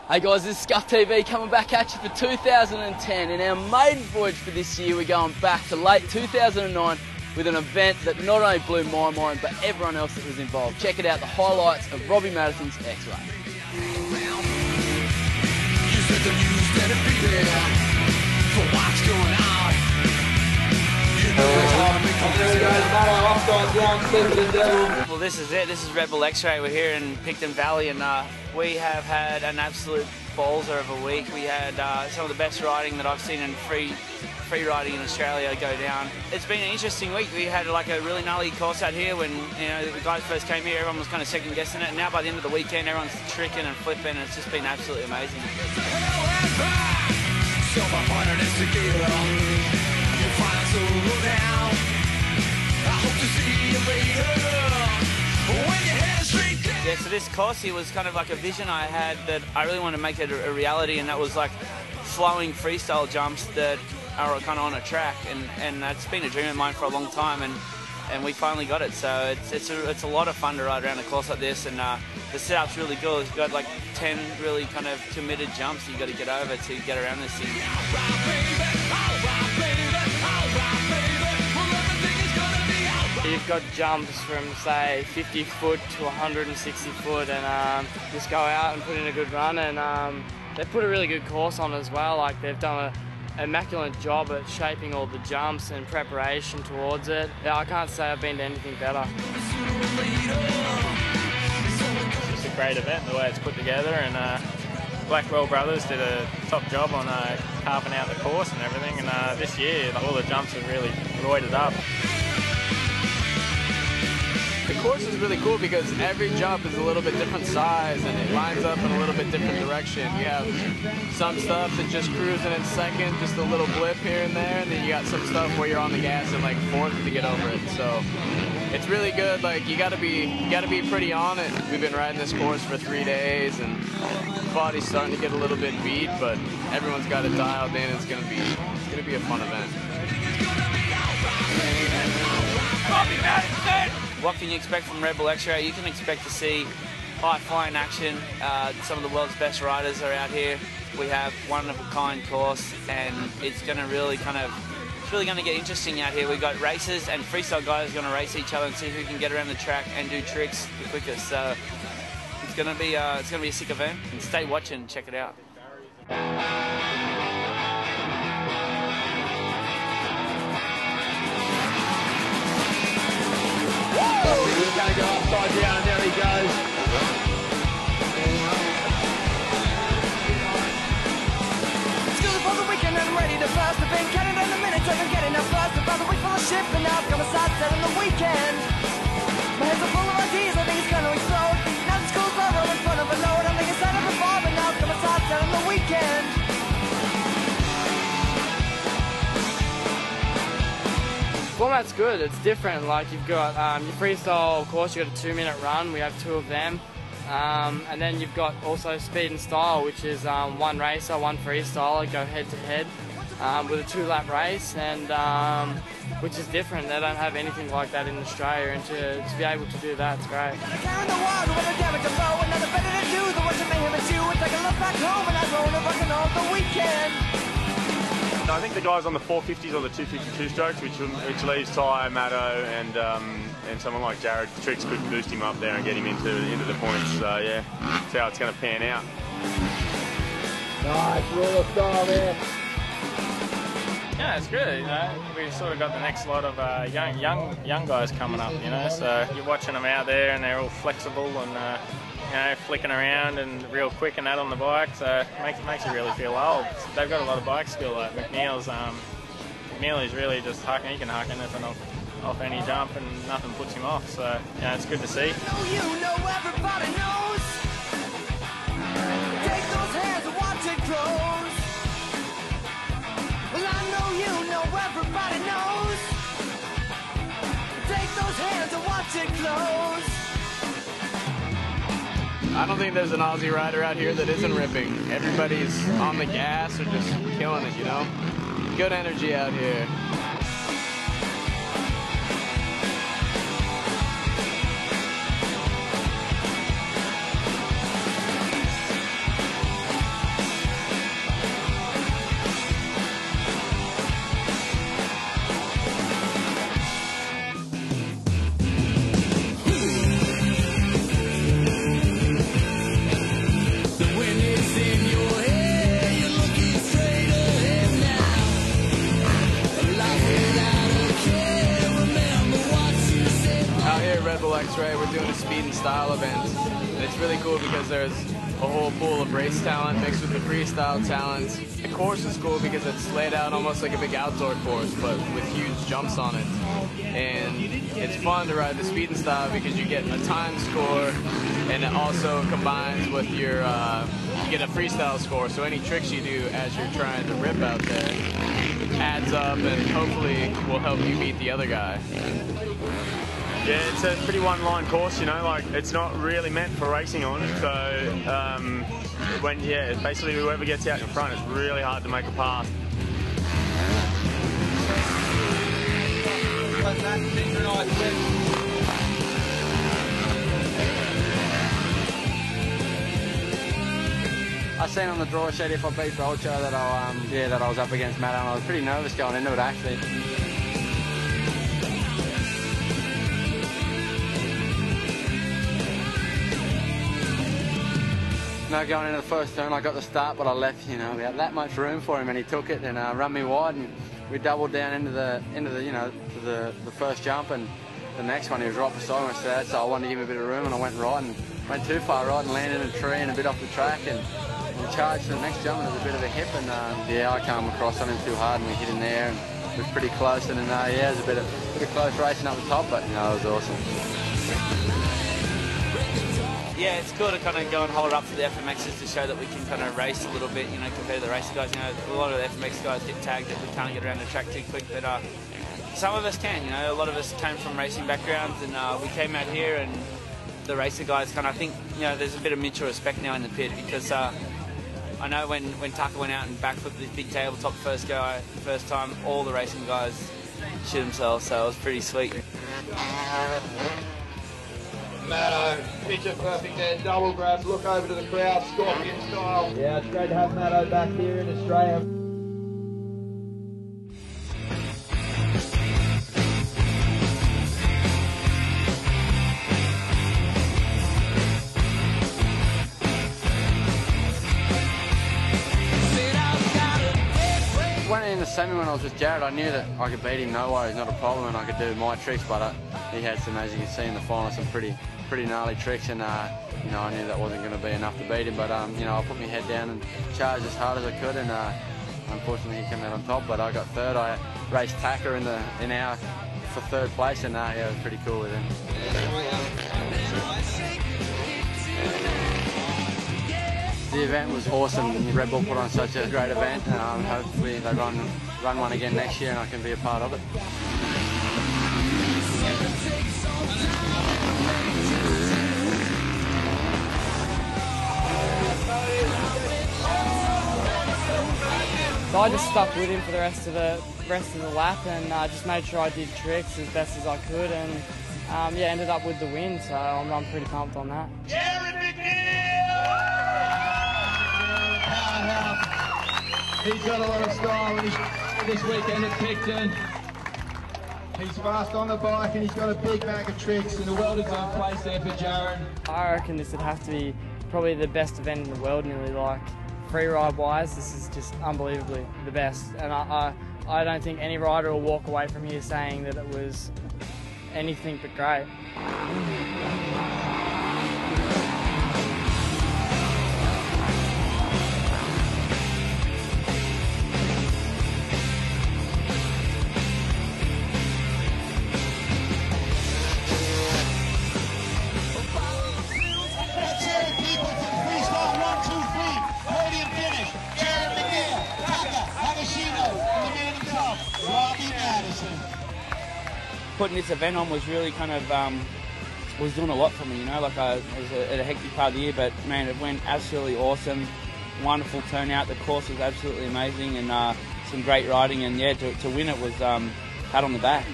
Hey guys, this is Skuff TV coming back at you for 2010. In our maiden voyage for this year, we're going back to late 2009 with an event that not only blew my mind, but everyone else that was involved. Check it out, the highlights of Robbie Maddison's X-Ray. Well, this is it. This is Redbull X-Ray. We're here in Picton Valley, and we have had an absolute ballser of a week. We had some of the best riding that I've seen in free riding in Australia go down. It's been an interesting week. We had like a really gnarly course out here when the guys first came here. Everyone was kind of second guessing it, and now by the end of the weekend, everyone's tricking and flipping, and it's just been absolutely amazing. Yeah, so this course here was kind of like a vision I had that I really wanted to make it a reality, and that was like flowing freestyle jumps that are kind of on a track, and that's been a dream of mine for a long time, and we finally got it. So it's a lot of fun to ride around a course like this, and the setup's really good. You've got like 10 really kind of committed jumps you've got to get over to get around this thing. You've got jumps from, say, 50 foot to 160 foot, and just go out and put in a good run, and they've put a really good course on as well. Like, they've done an immaculate job at shaping all the jumps and preparation towards it. Yeah, I can't say I've been to anything better. It's just a great event, the way it's put together, and Blackwell Brothers did a top job on carving out the course and everything, and this year all the jumps have really roided up. The course is really cool because every jump is a little bit different size and it lines up in a little bit different direction. You have some stuff that just cruising in second, just a little blip here and there, and then you got some stuff where you're on the gas in like fourth to get over it. So it's really good. Like, you gotta be pretty on it. We've been riding this course for 3 days, and the body's starting to get a little bit beat, but everyone's got it dialed in. It's gonna be a fun event. Robbie Maddison! What can you expect from Redbull X-Ray? You can expect to see high-flying action. Some of the world's best riders are out here. We have one-of-a-kind course, and it's going to really it's really going to get interesting out here. We've got racers and freestyle guys going to race each other and see who can get around the track and do tricks the quickest. So it's going to be a sick event. And stay watching, check it out. He's going to go upside down, and there he goes. School for the weekend and ready to burst. I've been counting down the minutes, I've been getting up first. About a week full of shit, but now I've got my sights set on the weekend. My head's are full of ideas, I think it's going to explode. Now the school's over, I'm in front of a load. I think it's out of a bar, but now I've got my sights set on the weekend. Format's good, it's different. Like, you've got your freestyle, of course, you've got a 2-minute run, we have 2 of them. And then you've got also speed and style, which is one racer, one freestyler, go head to head with a 2-lap race, and which is different. They don't have anything like that in Australia, and to be able to do that, it's great. I think the guys on the 450s or the 252 strokes, which leaves Tye, Moto, and someone like Jared Tricks could boost him up there and get him into the points. So yeah, that's how it's going to pan out. Nice, roll of style there. Yeah, it's good. We've sort of got the next lot of young guys coming up. So you're watching them out there, and they're all flexible and flicking around and real quick and that on the bike. So it makes you really feel old. They've got a lot of bike skill. Like McNeil is really just hucking. He can huck anything off any jump, and nothing puts him off. So it's good to see. Everybody knows. Take those hands and watch it close. Well, I know everybody knows. Take those hands and watch it close. I don't think there's an Aussie rider out here that isn't ripping. Everybody's on the gas or just killing it, Good energy out here. because there's a whole pool of race talent mixed with the freestyle talent. The course is cool because it's laid out almost like a big outdoor course, but with huge jumps on it. And it's fun to ride the speed and style because you get a time score, and it also combines with your, you get a freestyle score, so any tricks you do as you're trying to rip out there adds up and hopefully will help you beat the other guy. Yeah, it's a pretty one-line course, you know, like it's not really meant for racing on, so basically whoever gets out in front, it's really hard to make a pass. I seen on the draw sheet if I beat Rolcho that I was up against Matt, and I was pretty nervous going into it actually. No, going into the first turn I got the start, but I left, you know, about that much room for him, and he took it and run me wide, and we doubled down into the you know, the first jump, and the next one he was right beside me, so I wanted to give him a bit of room, and I went right and went too far right and landed in a tree and a bit off the track, and we charged to the next jump, and it was a bit of a hip, and yeah, I came across on him too hard, and we hit him there, and it was pretty close, and then yeah, it was a bit of close racing up the top, but you know, it was awesome. Yeah, it's cool to kind of go and hold up to the FMXs to show that we can kind of race a little bit, you know, compared to the racer guys. You know, a lot of the FMX guys get tagged that we can't get around the track too quick, but some of us can, you know. A lot of us came from racing backgrounds, and we came out here, and the racer guys kind of, I think, you know, there's a bit of mutual respect now in the pit, because I know when Tucker went out and backflipped this big tabletop first time, all the racing guys shit themselves, so it was pretty sweet. Moto, picture perfect there, double grab, look over to the crowd, Scorpion style. Yeah, it's great to have Moto back here in Australia. Went in the semi when I was with Jared, I knew that I could beat him, no worries, not a problem, and I could do my tricks, but he had some, as you can see in the final, some pretty gnarly tricks, and you know, I knew that wasn't going to be enough to beat him, but you know, I put my head down and charged as hard as I could, and unfortunately he came out on top, but I got third. I raced Tucker for third place, and yeah, it was pretty cool with him. The event was awesome. Redbull put on such a great event, and hopefully they run one again next year and I can be a part of it. So I just stuck with him for the rest of the lap, and just made sure I did tricks as best as I could, and yeah, ended up with the win. So I'm pretty pumped on that. Jared McNeil! He's got a lot of style this weekend at Picton. He's fast on the bike and he's got a big bag of tricks, and a well-deserved place there for Jared. I reckon this would have to be probably the best event in the world, nearly. Like, free ride wise, this is just unbelievably the best, and I don't think any rider will walk away from here saying that it was anything but great. Robbie Maddison. Putting this event on was really kind of was doing a lot for me, you know. Like it was a hectic part of the year, but man, it went absolutely awesome. Wonderful turnout. The course was absolutely amazing, and some great riding. And yeah, to win it was pat on the back.